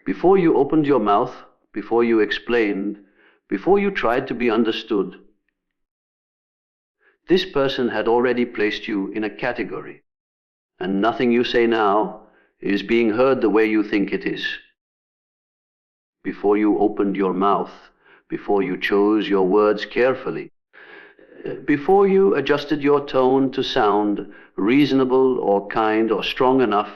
Before you opened your mouth, before you explained, before you tried to be understood, this person had already placed you in a category, and nothing you say now is being heard the way you think it is. Before you opened your mouth, before you chose your words carefully, before you adjusted your tone to sound reasonable or kind or strong enough,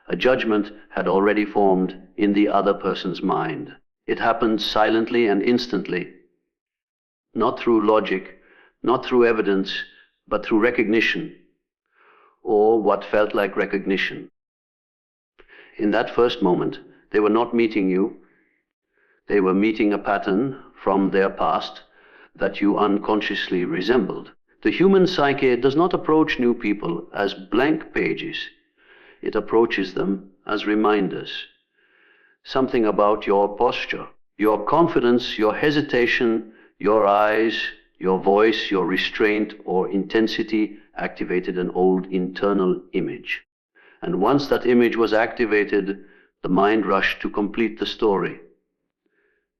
a judgment had already formed in the other person's mind. It happened silently and instantly, not through logic, not through evidence, but through recognition, or what felt like recognition. In that first moment, they were not meeting you. They were meeting a pattern from their past that you unconsciously resembled. The human psyche does not approach new people as blank pages. It approaches them as reminders. Something about your posture, your confidence, your hesitation, your eyes, your voice, your restraint or intensity activated an old internal image. And once that image was activated, the mind rushed to complete the story.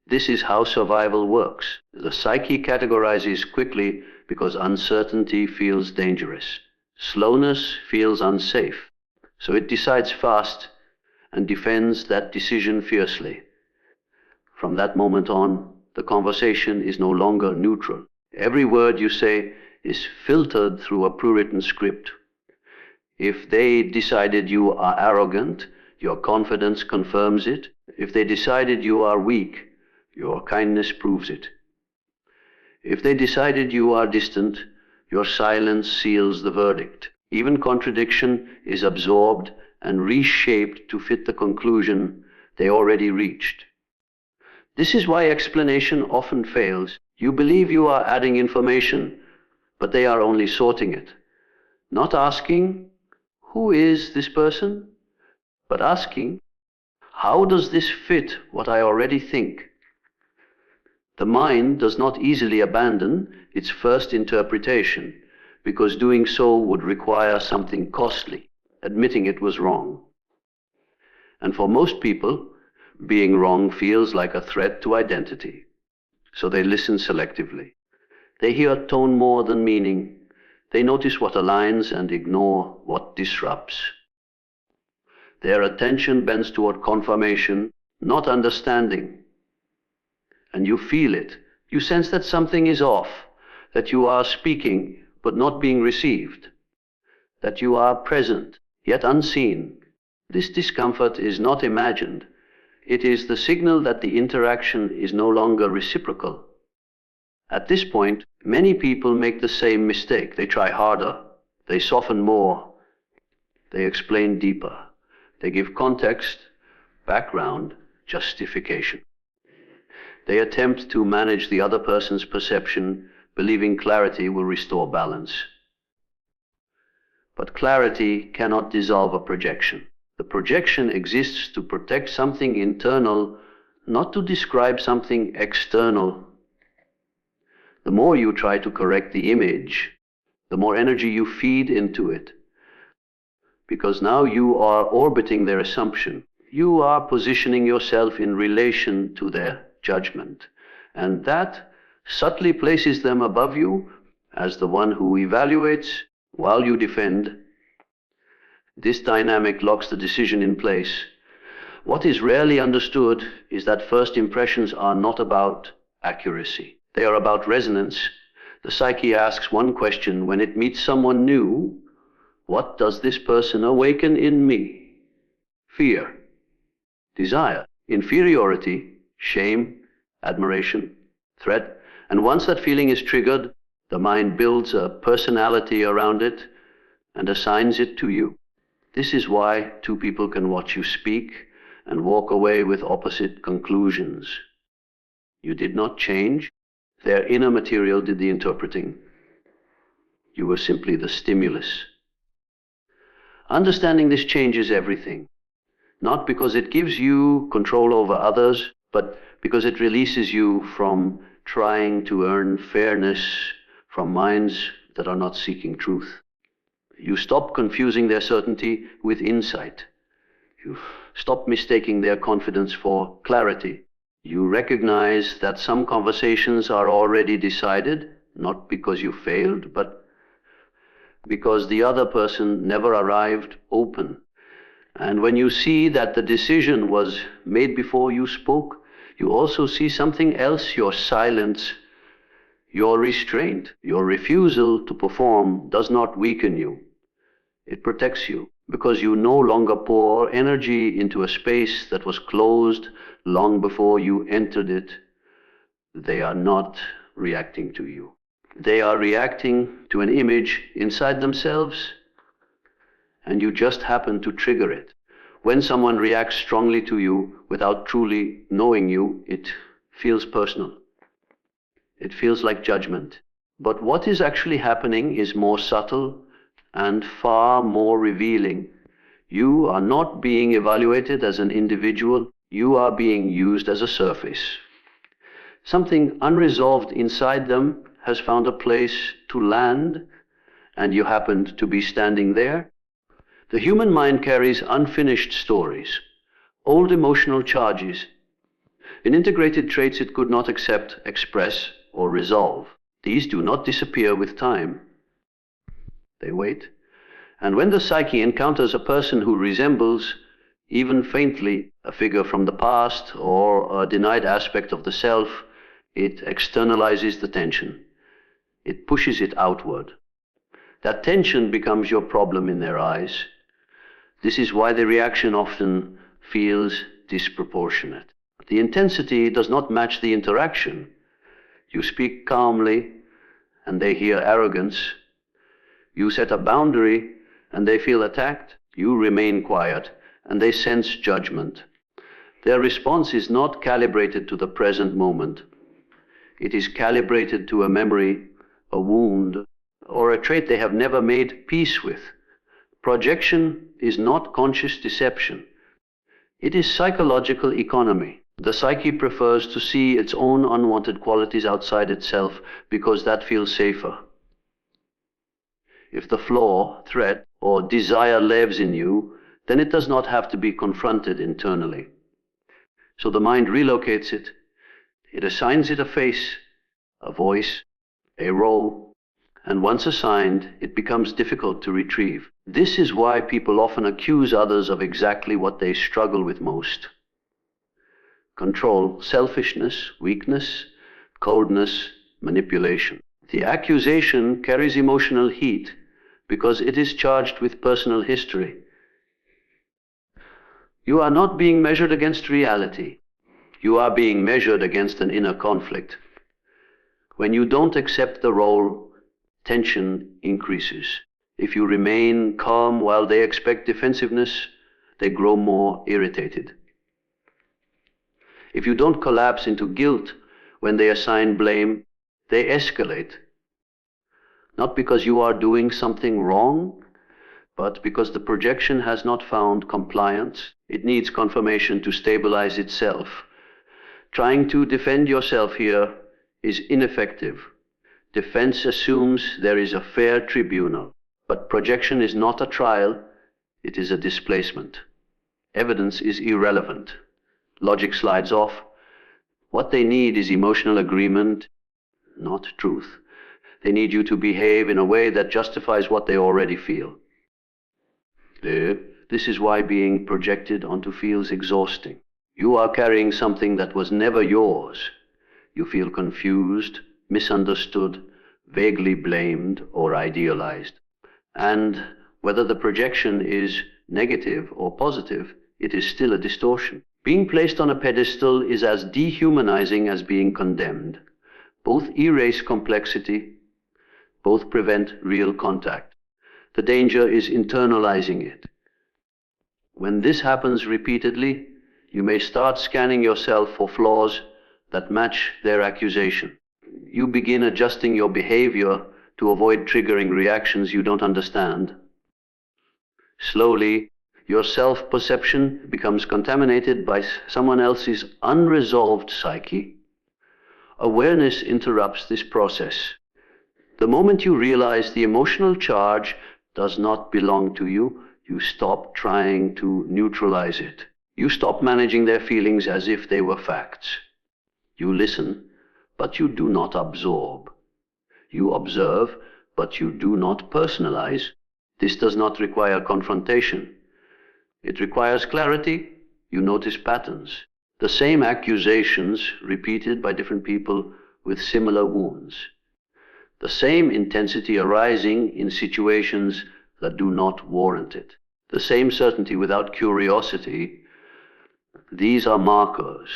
This is how survival works. The psyche categorizes quickly because uncertainty feels dangerous. Slowness feels unsafe. So it decides fast and defends that decision fiercely. From that moment on, the conversation is no longer neutral. Every word you say is filtered through a pre-written script. If they decided you are arrogant, your confidence confirms it. If they decided you are weak, your kindness proves it. If they decided you are distant, your silence seals the verdict. Even contradiction is absorbed and reshaped to fit the conclusion they already reached. This is why explanation often fails. You believe you are adding information, but they are only sorting it. Not asking, who is this person? But asking, how does this fit what I already think? The mind does not easily abandon its first interpretation, because doing so would require something costly, admitting it was wrong. And for most people, being wrong feels like a threat to identity. So they listen selectively. They hear tone more than meaning. They notice what aligns and ignore what disrupts. Their attention bends toward confirmation, not understanding. And you feel it. You sense that something is off, that you are speaking but not being received, that you are present yet unseen. This discomfort is not imagined. It is the signal that the interaction is no longer reciprocal. At this point, many people make the same mistake. They try harder, they soften more, they explain deeper, they give context, background, justification. They attempt to manage the other person's perception, believing clarity will restore balance. But clarity cannot dissolve a projection. The projection exists to protect something internal, not to describe something external. The more you try to correct the image, the more energy you feed into it. Because now you are orbiting their assumption. You are positioning yourself in relation to their judgment. And that subtly places them above you as the one who evaluates while you defend. This dynamic locks the decision in place. What is rarely understood is that first impressions are not about accuracy. They are about resonance. The psyche asks one question when it meets someone new: what does this person awaken in me? Fear, desire, inferiority, shame, admiration, threat. And once that feeling is triggered, the mind builds a personality around it and assigns it to you. This is why two people can watch you speak and walk away with opposite conclusions. You did not change. Their inner material did the interpreting. You were simply the stimulus. Understanding this changes everything, not because it gives you control over others, but because it releases you from trying to earn fairness from minds that are not seeking truth. You stop confusing their certainty with insight. You Stop mistaking their confidence for clarity. You recognize that some conversations are already decided, not because you failed, but because the other person never arrived open. And when you see that the decision was made before you spoke, you also see something else: your silence, your restraint, your refusal to perform does not weaken you. It protects you, because you no longer pour energy into a space that was closed long before you entered it. They are not reacting to you. They are reacting to an image inside themselves, and you just happen to trigger it. When someone reacts strongly to you without truly knowing you, it feels personal. It feels like judgment. But what is actually happening is more subtle and far more revealing. You are not being evaluated as an individual. You are being used as a surface. Something unresolved inside them has found a place to land, and you happened to be standing there. The human mind carries unfinished stories, old emotional charges, in integrated traits it could not accept, express, or resolve. These do not disappear with time. They wait. And when the psyche encounters a person who resembles, even faintly, a figure from the past or a denied aspect of the self, it externalizes the tension. It pushes it outward. That tension becomes your problem in their eyes. This is why the reaction often feels disproportionate. The intensity does not match the interaction. You speak calmly, and they hear arrogance. You set a boundary, and they feel attacked. You remain quiet, and they sense judgment. Their response is not calibrated to the present moment. It is calibrated to a memory, a wound, or a trait they have never made peace with. Projection is not conscious deception. It is psychological economy. The psyche prefers to see its own unwanted qualities outside itself because that feels safer. If the flaw, threat, or desire lives in you, then it does not have to be confronted internally. So the mind relocates it. It assigns it a face, a voice, a role, and once assigned, it becomes difficult to retrieve. This is why people often accuse others of exactly what they struggle with most: control, selfishness, weakness, coldness, manipulation. The accusation carries emotional heat because it is charged with personal history. You are not being measured against reality. You are being measured against an inner conflict. When you don't accept the role, tension increases. If you remain calm while they expect defensiveness, they grow more irritated. If you don't collapse into guilt when they assign blame, they escalate. Not because you are doing something wrong, but because the projection has not found compliance. It needs confirmation to stabilize itself. Trying to defend yourself here is ineffective. Defense assumes there is a fair tribunal, but projection is not a trial, it is a displacement. Evidence is irrelevant. Logic slides off. What they need is emotional agreement, not truth. They need you to behave in a way that justifies what they already feel. This is why being projected onto feels exhausting. You are carrying something that was never yours. You feel confused, misunderstood, vaguely blamed, or idealized. And whether the projection is negative or positive, it is still a distortion. Being placed on a pedestal is as dehumanizing as being condemned. Both erase complexity, both prevent real contact. The danger is internalizing it. When this happens repeatedly, you may start scanning yourself for flaws that match their accusation. You begin adjusting your behavior to avoid triggering reactions you don't understand. Slowly, your self-perception becomes contaminated by someone else's unresolved psyche. Awareness interrupts this process. The moment you realize the emotional charge does not belong to you, you stop trying to neutralize it. You stop managing their feelings as if they were facts. You listen, but you do not absorb. You observe, but you do not personalize. This does not require confrontation. It requires clarity. You notice patterns. The same accusations repeated by different people with similar wounds. The same intensity arising in situations that do not warrant it. The same certainty without curiosity. These are markers.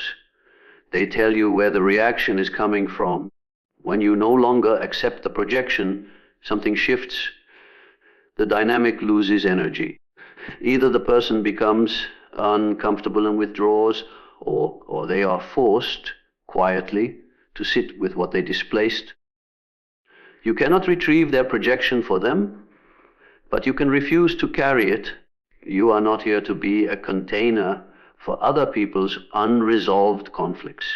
They tell you where the reaction is coming from. When you no longer accept the projection, something shifts. The dynamic loses energy. Either the person becomes uncomfortable and withdraws, or they are forced quietly to sit with what they displaced. You cannot retrieve their projection for them, but you can refuse to carry it. You are not here to be a container for other people's unresolved conflicts.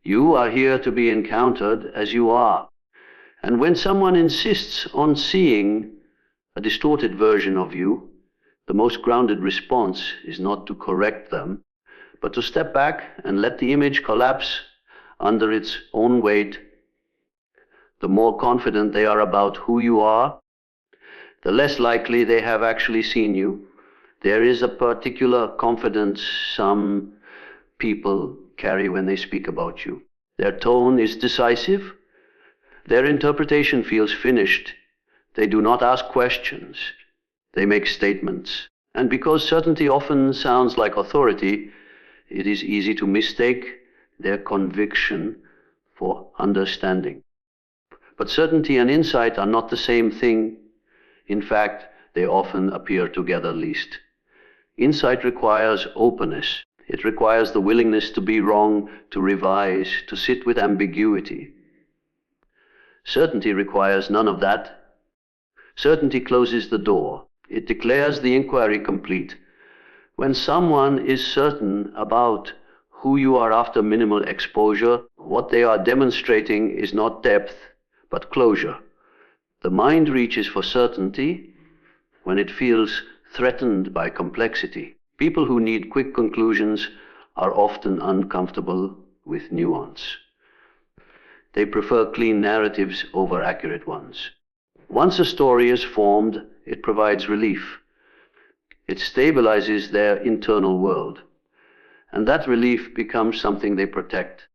You are here to be encountered as you are. And when someone insists on seeing a distorted version of you, the most grounded response is not to correct them, but to step back and let the image collapse under its own weight. The more confident they are about who you are, the less likely they have actually seen you. There is a particular confidence some people carry when they speak about you. Their tone is decisive. Their interpretation feels finished. They do not ask questions. They make statements. And because certainty often sounds like authority, it is easy to mistake their conviction for understanding. But certainty and insight are not the same thing. In fact, they often appear together least. Insight requires openness. It requires the willingness to be wrong, to revise, to sit with ambiguity. Certainty requires none of that. Certainty closes the door. It declares the inquiry complete. When someone is certain about who you are after minimal exposure, what they are demonstrating is not depth, but closure. The mind reaches for certainty when it feels threatened by complexity. People who need quick conclusions are often uncomfortable with nuance. They prefer clean narratives over accurate ones. Once a story is formed, it provides relief. It stabilizes their internal world, and that relief becomes something they protect.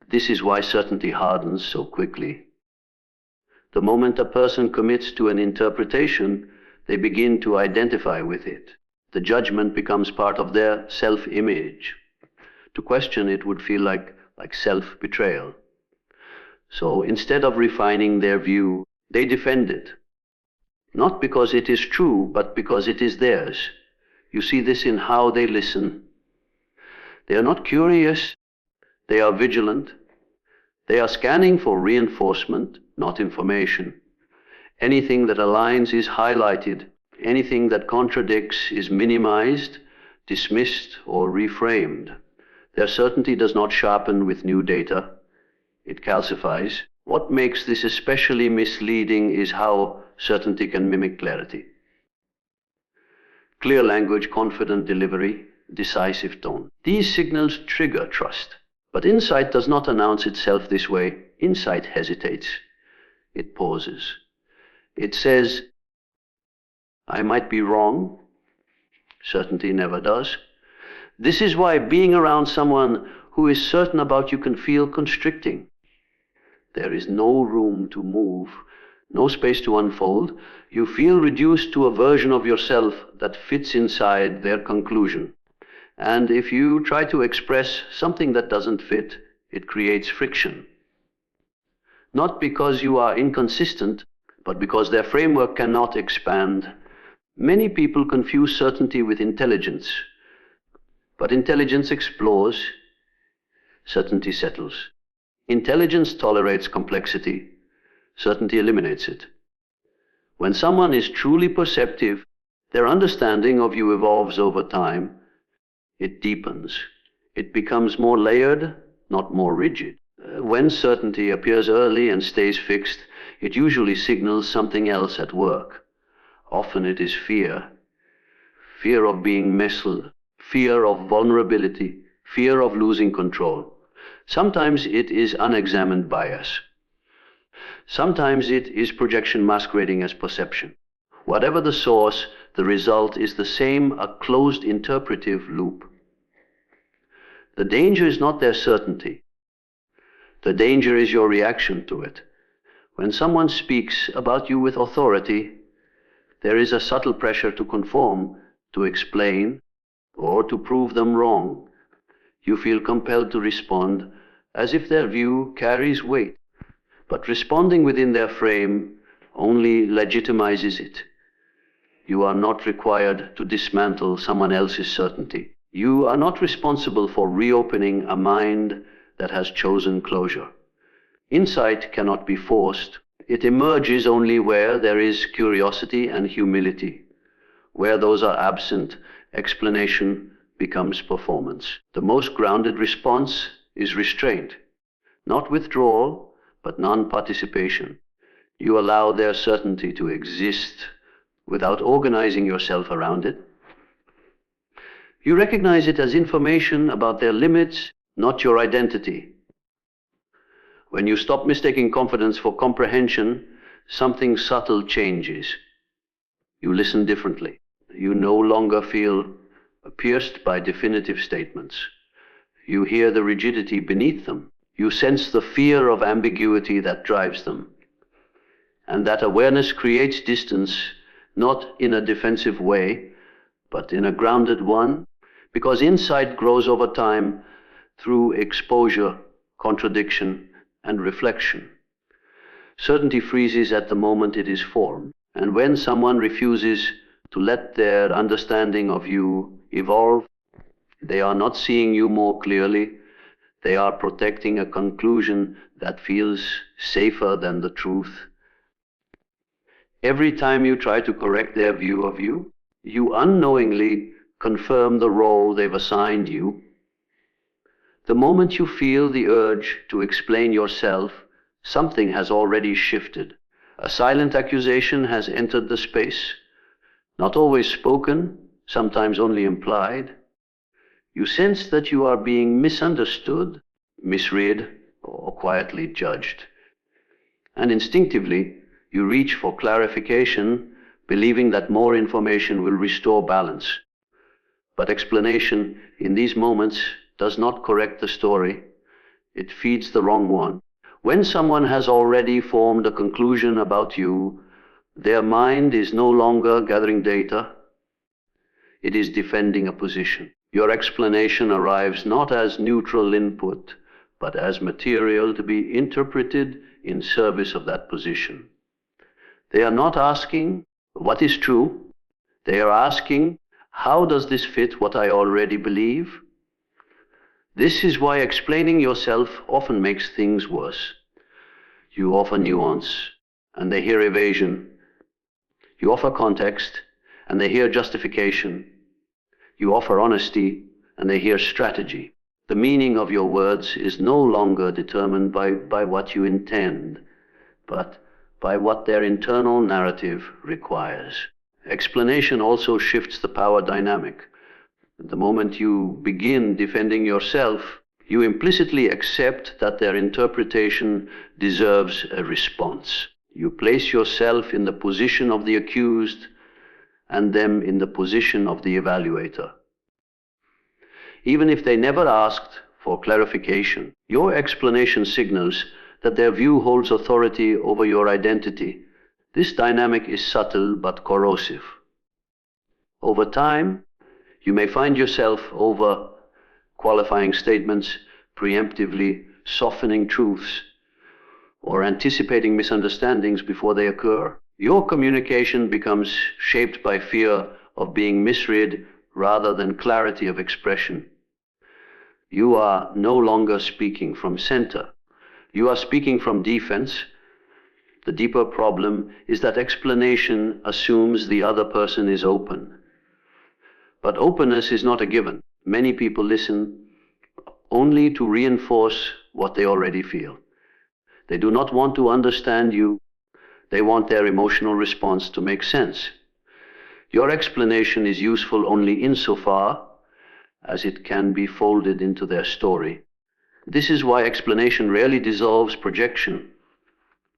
This is why certainty hardens so quickly. The moment a person commits to an interpretation, they begin to identify with it. The judgment becomes part of their self-image. To question it would feel like self-betrayal. So instead of refining their view, they defend it. Not because it is true, but because it is theirs. You see this in how they listen. They are not curious, they are vigilant. They are scanning for reinforcement, not information. Anything that aligns is highlighted. Anything that contradicts is minimized, dismissed, or reframed. Their certainty does not sharpen with new data. It calcifies. What makes this especially misleading is how certainty can mimic clarity. Clear language, confident delivery, decisive tone. These signals trigger trust. But insight does not announce itself this way. Insight hesitates. It pauses. It says, I might be wrong. Certainty never does. This is why being around someone who is certain about you can feel constricting. There is no room to move, no space to unfold. You feel reduced to a version of yourself that fits inside their conclusion. And if you try to express something that doesn't fit, it creates friction. Not because you are inconsistent, but because their framework cannot expand. Many people confuse certainty with intelligence. But intelligence explores, certainty settles. Intelligence tolerates complexity, certainty eliminates it. When someone is truly perceptive, their understanding of you evolves over time. It deepens. It becomes more layered, not more rigid. When certainty appears early and stays fixed, it usually signals something else at work. Often it is fear. Fear of being misled, fear of vulnerability, fear of losing control. Sometimes it is unexamined bias. Sometimes it is projection masquerading as perception. Whatever the source, the result is the same, a closed interpretive loop. The danger is not their certainty. The danger is your reaction to it. When someone speaks about you with authority, there is a subtle pressure to conform, to explain, or to prove them wrong. You feel compelled to respond as if their view carries weight. But responding within their frame only legitimizes it. You are not required to dismantle someone else's certainty. You are not responsible for reopening a mind that has chosen closure. Insight cannot be forced. It emerges only where there is curiosity and humility. Where those are absent, explanation becomes performance. The most grounded response is restraint, not withdrawal, but non-participation. You allow their certainty to exist without organizing yourself around it. You recognize it as information about their limits, not your identity. When you stop mistaking confidence for comprehension, something subtle changes. You listen differently. You no longer feel pierced by definitive statements. You hear the rigidity beneath them. You sense the fear of ambiguity that drives them. And that awareness creates distance, not in a defensive way, but in a grounded one, because insight grows over time through exposure, contradiction, and reflection. Certainty freezes at the moment it is formed, and when someone refuses to let their understanding of you evolve, they are not seeing you more clearly, they are protecting a conclusion that feels safer than the truth. Every time you try to correct their view of you, you unknowingly confirm the role they've assigned you. The moment you feel the urge to explain yourself, something has already shifted. A silent accusation has entered the space, not always spoken, sometimes only implied. You sense that you are being misunderstood, misread, or quietly judged. And instinctively, you reach for clarification, believing that more information will restore balance. But explanation in these moments does not correct the story. It feeds the wrong one. When someone has already formed a conclusion about you, their mind is no longer gathering data. It is defending a position. Your explanation arrives not as neutral input, but as material to be interpreted in service of that position. They are not asking, what is true? They are asking, how does this fit what I already believe? This is why explaining yourself often makes things worse. You offer nuance, and they hear evasion. You offer context, and they hear justification. You offer honesty, and they hear strategy. The meaning of your words is no longer determined by what you intend, but by what their internal narrative requires. Explanation also shifts the power dynamic. The moment you begin defending yourself, you implicitly accept that their interpretation deserves a response. You place yourself in the position of the accused and them in the position of the evaluator. Even if they never asked for clarification, your explanation signals that their view holds authority over your identity. This dynamic is subtle but corrosive. Over time, you may find yourself over qualifying statements, preemptively softening truths, or anticipating misunderstandings before they occur. Your communication becomes shaped by fear of being misread rather than clarity of expression. You are no longer speaking from center. You are speaking from defense. The deeper problem is that explanation assumes the other person is open. But openness is not a given. Many people listen only to reinforce what they already feel. They do not want to understand you. They want their emotional response to make sense. Your explanation is useful only insofar as it can be folded into their story. This is why explanation rarely dissolves projection.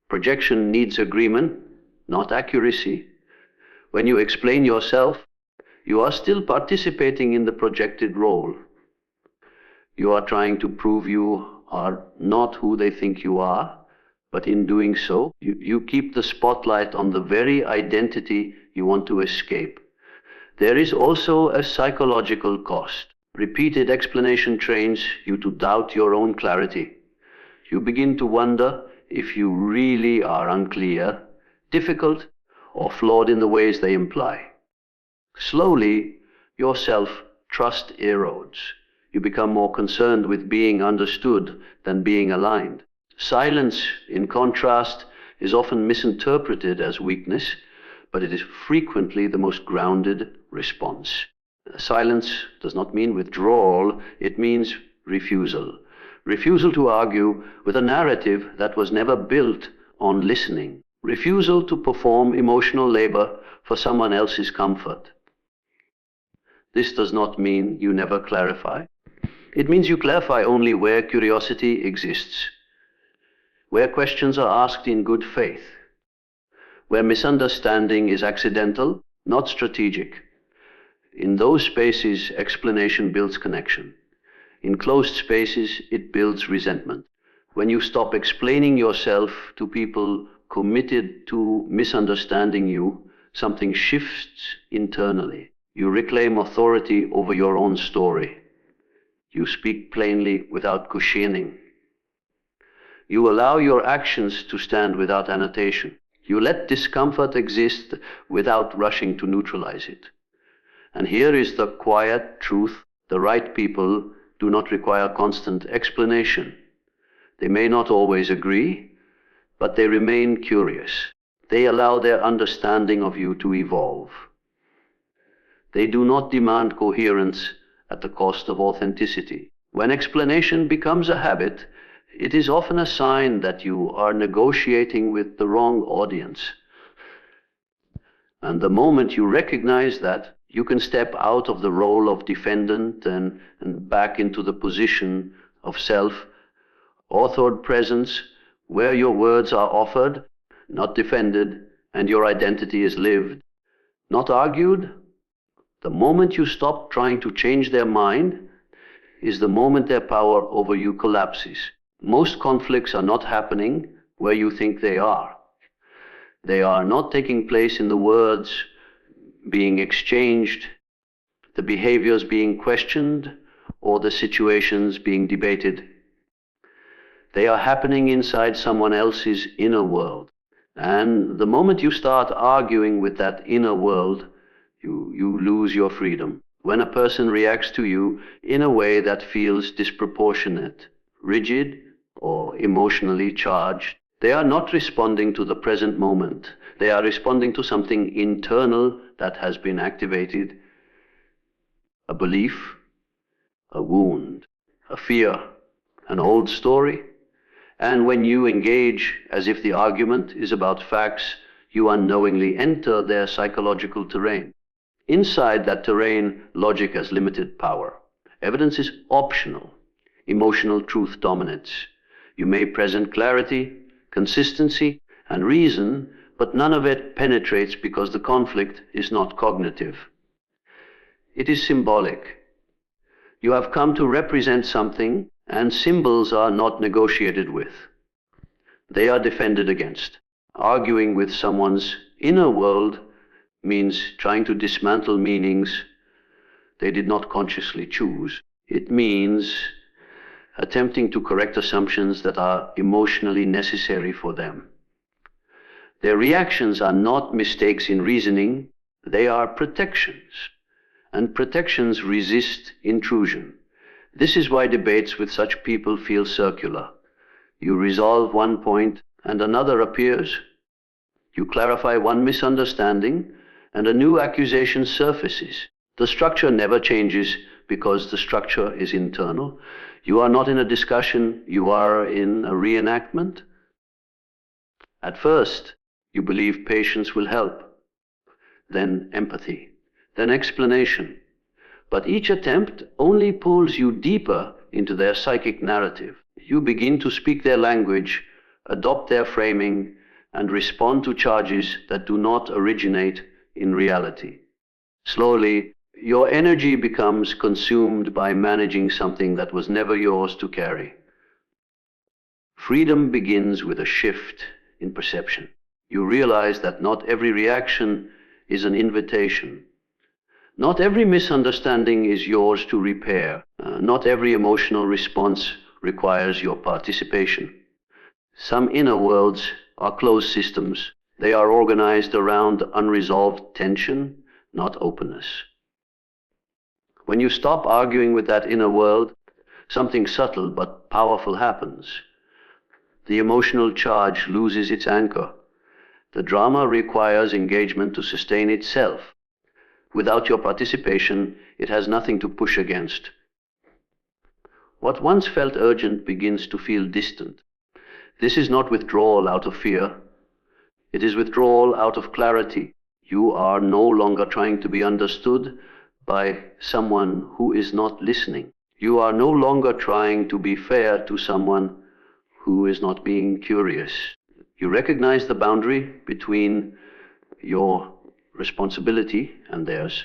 Projection needs agreement, not accuracy. When you explain yourself, you are still participating in the projected role. You are trying to prove you are not who they think you are, but in doing so, you keep the spotlight on the very identity you want to escape. There is also a psychological cost. Repeated explanation trains you to doubt your own clarity. You begin to wonder if you really are unclear, difficult, or flawed in the ways they imply. Slowly, your self-trust erodes. You become more concerned with being understood than being aligned. Silence, in contrast, is often misinterpreted as weakness, but it is frequently the most grounded response. Silence does not mean withdrawal, it means refusal. Refusal to argue with a narrative that was never built on listening. Refusal to perform emotional labor for someone else's comfort. This does not mean you never clarify. It means you clarify only where curiosity exists, where questions are asked in good faith, where misunderstanding is accidental, not strategic. In those spaces, explanation builds connection. In closed spaces, it builds resentment. When you stop explaining yourself to people committed to misunderstanding you, something shifts internally. You reclaim authority over your own story. You speak plainly without cushioning. You allow your actions to stand without annotation. You let discomfort exist without rushing to neutralize it. And here is the quiet truth: the right people do not require constant explanation. They may not always agree, but they remain curious. They allow their understanding of you to evolve. They do not demand coherence at the cost of authenticity. When explanation becomes a habit, it is often a sign that you are negotiating with the wrong audience. And the moment you recognize that, you can step out of the role of defendant and back into the position of self-authored presence, where your words are offered, not defended, and your identity is lived, not argued. The moment you stop trying to change their mind is the moment their power over you collapses. Most conflicts are not happening where you think they are. They are not taking place in the words being exchanged, the behaviors being questioned, or the situations being debated. They are happening inside someone else's inner world. And the moment you start arguing with that inner world, you lose your freedom. When a person reacts to you in a way that feels disproportionate, rigid, or emotionally charged, they are not responding to the present moment. They are responding to something internal that has been activated. A belief, a wound, a fear, an old story. And when you engage as if the argument is about facts, you unknowingly enter their psychological terrain. Inside that terrain, logic has limited power. Evidence is optional. Emotional truth dominates. You may present clarity, consistency, and reason, but none of it penetrates because the conflict is not cognitive. It is symbolic. You have come to represent something, and symbols are not negotiated with. They are defended against. Arguing with someone's inner world means trying to dismantle meanings they did not consciously choose. It means attempting to correct assumptions that are emotionally necessary for them. Their reactions are not mistakes in reasoning, they are protections. And protections resist intrusion. This is why debates with such people feel circular. You resolve one point and another appears. You clarify one misunderstanding and a new accusation surfaces. The structure never changes because the structure is internal. You are not in a discussion, you are in a reenactment. At first, you believe patience will help, then empathy, then explanation. But each attempt only pulls you deeper into their psychic narrative. You begin to speak their language, adopt their framing, and respond to charges that do not originate in reality. Slowly, your energy becomes consumed by managing something that was never yours to carry. Freedom begins with a shift in perception. You realize that not every reaction is an invitation. Not every misunderstanding is yours to repair. Not every emotional response requires your participation. Some inner worlds are closed systems. They are organized around unresolved tension, not openness. When you stop arguing with that inner world, something subtle but powerful happens. The emotional charge loses its anchor. The drama requires engagement to sustain itself. Without your participation, it has nothing to push against. What once felt urgent begins to feel distant. This is not withdrawal out of fear. It is withdrawal out of clarity. You are no longer trying to be understood by someone who is not listening. You are no longer trying to be fair to someone who is not being curious. You recognize the boundary between your responsibility and theirs.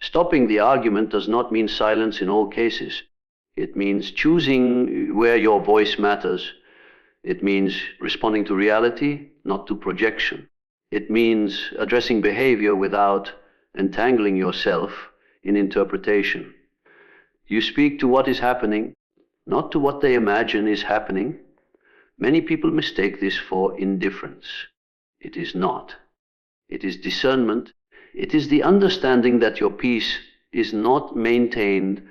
Stopping the argument does not mean silence in all cases. It means choosing where your voice matters. It means responding to reality, not to projection. It means addressing behavior without entangling yourself in interpretation. You speak to what is happening, not to what they imagine is happening. Many people mistake this for indifference. It is not. It is discernment. It is the understanding that your peace is not maintained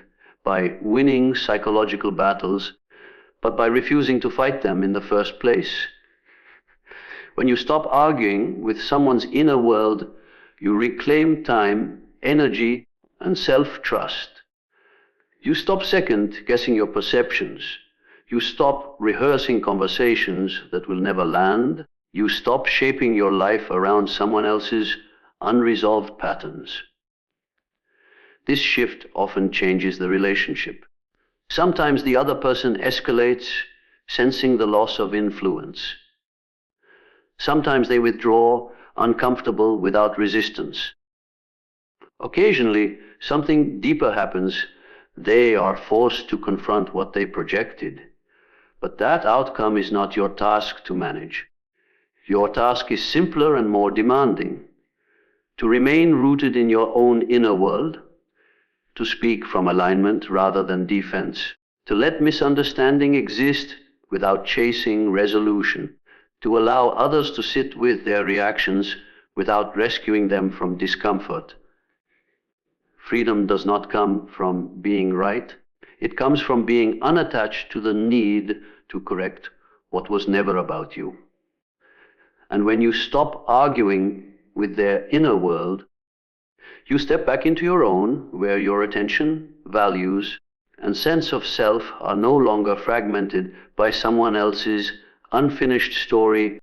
by winning psychological battles, but by refusing to fight them in the first place. When you stop arguing with someone's inner world, you reclaim time, energy, and self-trust. You stop second-guessing your perceptions. You stop rehearsing conversations that will never land. You stop shaping your life around someone else's unresolved patterns. This shift often changes the relationship. Sometimes the other person escalates, sensing the loss of influence. Sometimes they withdraw, uncomfortable, without resistance. Occasionally, something deeper happens. They are forced to confront what they projected. But that outcome is not your task to manage. Your task is simpler and more demanding. To remain rooted in your own inner world, to speak from alignment rather than defense, to let misunderstanding exist without chasing resolution, to allow others to sit with their reactions without rescuing them from discomfort. Freedom does not come from being right. It comes from being unattached to the need to correct what was never about you. And when you stop arguing with their inner world, you step back into your own, where your attention, values, and sense of self are no longer fragmented by someone else's unfinished story